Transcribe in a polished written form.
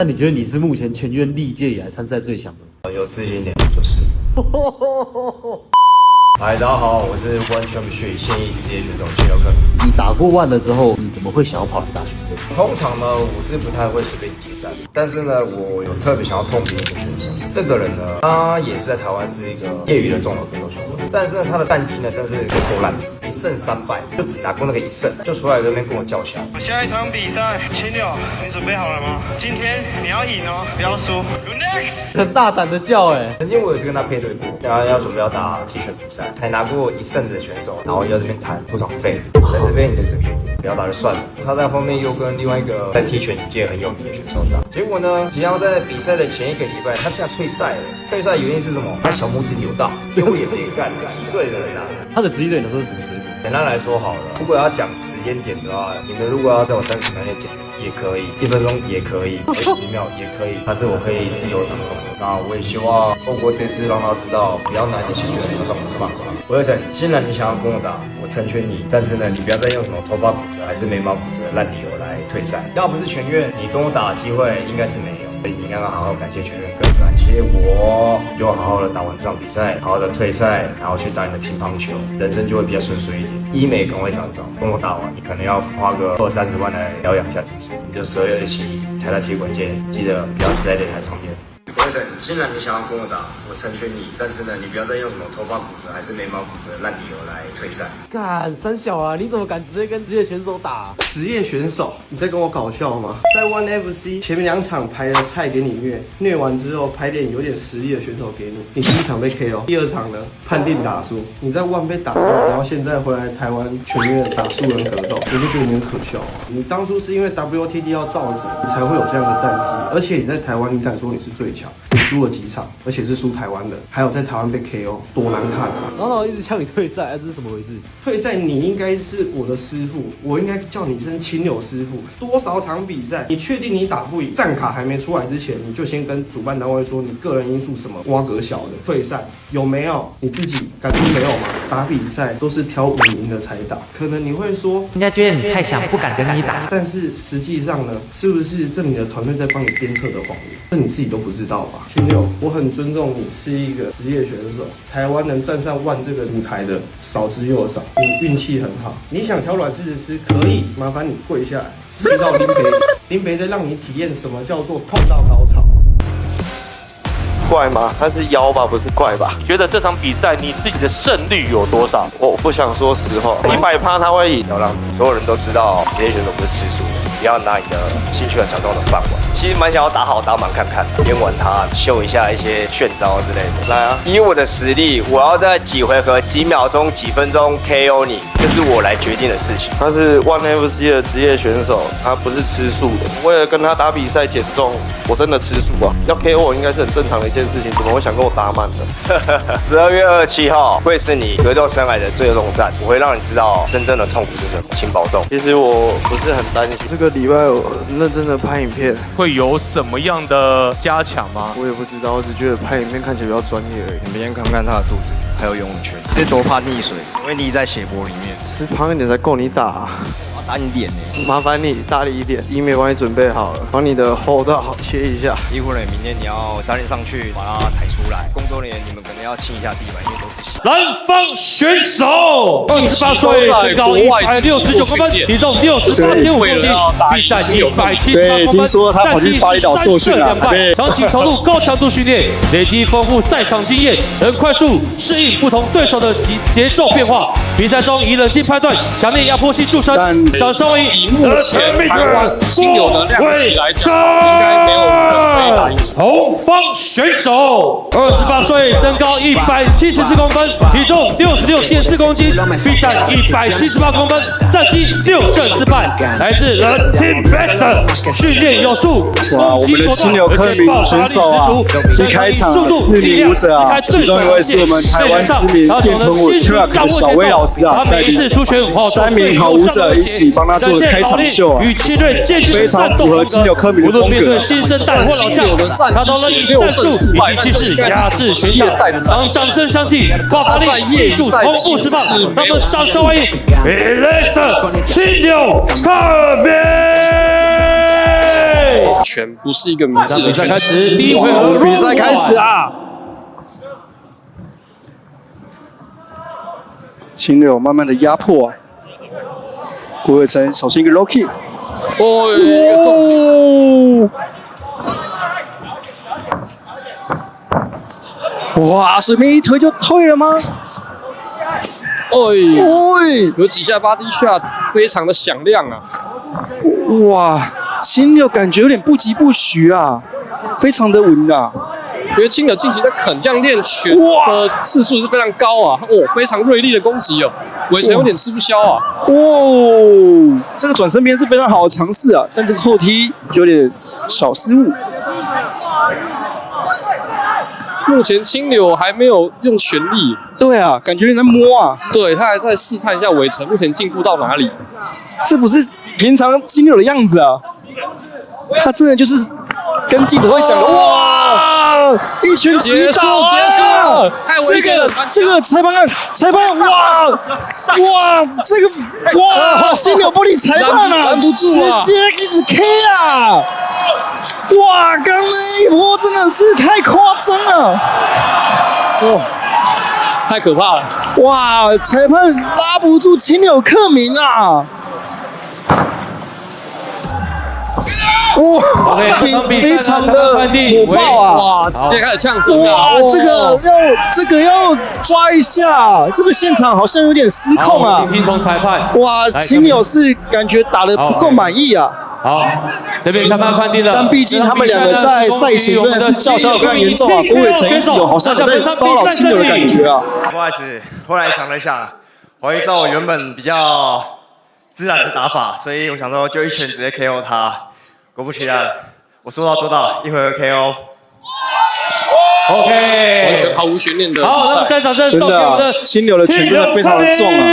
那你觉得你是目前全院历届以来参赛最强的？有自信一点就是。嗨，大家好，我是 One Championship 现役职业选手秦佑克。你打过万了之后，你怎么会想要跑来大学队？通常呢，我是不太会随便接战，但是呢，我有特别想要痛扁一个选手。这个人呢，他也是在台湾是一个业余的综合格斗选手，但是呢，他的战绩呢，真是够烂死，1胜3败，就只拿过那个1胜，就出来这边跟我叫嚣。下一场比赛，青柳，你准备好了吗？今天你要赢哦，不要输。You next。很大胆的叫曾经我也是跟他配对过，然后要准备要打体选比赛，才拿过1胜的选手，然后要这边谈出场费，在这边你在这边不要打就算了。他在后面又跟另外一个在踢拳界很有名的选手打，结果呢，只要在比赛的前1个礼拜，他竟然退赛了。退赛原因是什么？他小拇指扭到，最后也没干。几岁的人啊？他的实际对你说是什么水准？简单来说好了，如果要讲时间点的话，你们如果要在我30秒内解决也可以，1分钟也可以，10秒也可以，但是我可以自由掌控。那我也希望透过这次让他知道，比较难的解决他怎么办法。我要想，既然你想要跟我打，我成全你，但是呢，你不要再用什么头发骨折还是眉毛骨折的烂理由来退赛。要不是全院，你跟我打的机会应该是没有。所以你刚刚好好感谢全院，更感谢我，就好好的打完这场比赛，好好的退赛，然后去打你的乒乓球，人生就会比较顺遂一点。医美赶快找一找，跟我打完，你可能要花个20-30万来疗养一下自己。你就12月起抬到铁管界，记得不要死在擂台上面。郭医生，既然你想要跟我打，我成全你，但是呢，你不要再用什么头发骨折还是眉毛骨折的烂理由来退赛。干三小啊，你怎么敢直接跟职业选手打？职业选手，你在跟我搞笑吗？在 One FC 前面2场排了菜给你虐，虐完之后排点有点实力的选手给你，你第1场被 KO， 第2场呢判定打输，你在 One 被打到，然后现在回来台湾全院打素人格斗，你不觉得你很可笑吗？你当初是因为 WTD 要造神，你才会有这样的战绩，而且你在台湾，你敢说你是最强？你输了几场，而且是输台湾人，还有在台湾被 KO， 多难看啊！然后一直呛你退赛，这是怎么回事？退赛你应该是我的师傅，我应该叫你一声秦柳师傅。多少场比赛，你确定你打不赢，战卡还没出来之前，你就先跟主办单位说你个人因素什么挖格小的退赛有没有？你自己敢说没有吗？打比赛都是挑5赢的才打，可能你会说人家觉得你太强，不敢跟你打。但是实际上呢，是不是这你的团队在帮你鞭策的谎言？这你自己都不知道吧？秦柳，我很尊重你是一个职业选手，台湾能站上万这个舞台的少之又少，你运气很好。你想挑软柿子吃，可以，麻烦你跪下来，吃到林北，林北再让你体验什么叫做痛到高潮。怪吗？他是妖吧，不是怪吧？觉得这场比赛你自己的胜率有多少？我不想说实话，100%他会赢。要让所有人都知道，职业选手不是吃素的，不要拿你的兴趣很强当的饭碗。其实蛮想要打好打满看看，边玩它秀一下一些炫招之类的。来啊！以我的实力，我要在几回合、几秒钟、几分钟 KO 你，这是我来决定的事情。他是 One FC 的职业选手，他不是吃素的。为了跟他打比赛减重，我真的吃素啊！要 KO 我应该是很正常的一件事情，怎么会想跟我打满的？12月27号会是你格斗生涯的最终战，我会让你知道真正的痛苦是什么，请保重。其实我不是很担心，这个礼拜我认真的拍影片，会有什么样的加强吗？我也不知道，我只觉得拍影片看起来比较专业而已。你明天看不看他的肚子，还有游泳圈，是多怕溺水，会溺在血泊里面。吃胖一点才够你打啊。打你脸呢，麻烦你大力一点，医美帮你准备好了，帮你的后道切一下。医护人员明天你要早点上去把它抬出来，工作人员你们可能要清一下地板，因为都是血。南方选手，28岁，身高169公分，体重68.5公斤，臂展178公分，战绩13胜2败，长期投入高强度训练，累积丰富赛场经验，能快速适应不同对手的节奏变化。比赛中以冷静判断、强烈压迫性著称。掌声欢迎以目前台湾新有的量级来讲，应该没有人可以打赢。后方选手，28岁，身高174公分，体重66.4公斤，臂展178公分，战绩6胜4败，来自 The Team Best， 训练有素，哇，我们的青柳克明选手啊，一开场4名舞者啊，其中一位是我们台湾知名电臀舞 Truck 的小威老师啊，带领3名好舞者一起帮他做开场秀啊，非常符合青柳克明的风格。新生代或老将，他都能以战术以及气势压制全场，让掌声响起，爆发力、技术同步释放。让我们掌声欢迎 Alex 青柳克明。拳不是一个明智的比赛选择。开始，第一回合，比赛开始啊！青柳慢慢的压迫啊，郭伟成首先一个 low kick， 哇，随便一推就退了吗？有几下 body shot 非常的响亮啊！哇，青柳感觉有点不疾不徐啊，非常的稳啊。因为青柳近期在肯将练拳的次数是非常高啊，非常锐利的攻击哦，伟成有点吃不消啊。这个转身边是非常好的尝试啊，但这个后踢有点小失误。目前青柳还没有用全力，对啊，感觉有点在摸啊。对他还在试探一下伟成目前进步到哪里。这不是平常青柳的样子啊，他真的就是跟记者会讲的哇，一拳击倒啊！结束了，太危险了！这个裁判哇，这个哇，青柳不理裁判啊，拦不住啊，直接一直 K 啊！哇，刚那一波真的是太夸张了，太可怕了！哇，裁判拉不住青柳克明啊！哇，非常的火爆啊！哇，直接开始呛声啊！哇，这个要抓一下，这个现场好像有点失控啊！请听从裁判。哇，青柳是感觉打得不够满意啊。好，这边裁判判定了。但毕竟他们两个在赛前真的是叫嚣得非常严重啊，郭伟成一直有好像有在骚扰青柳的感觉啊。不好意思，后来想了一下，我依照我原本比较自然的打法，所以我想说就一拳直接 KO 他。果不其然，我说到做到，一回合 KO。OK， 完全毫无悬念的。好，那么在场这真的，青柳的拳真的非常的重啊。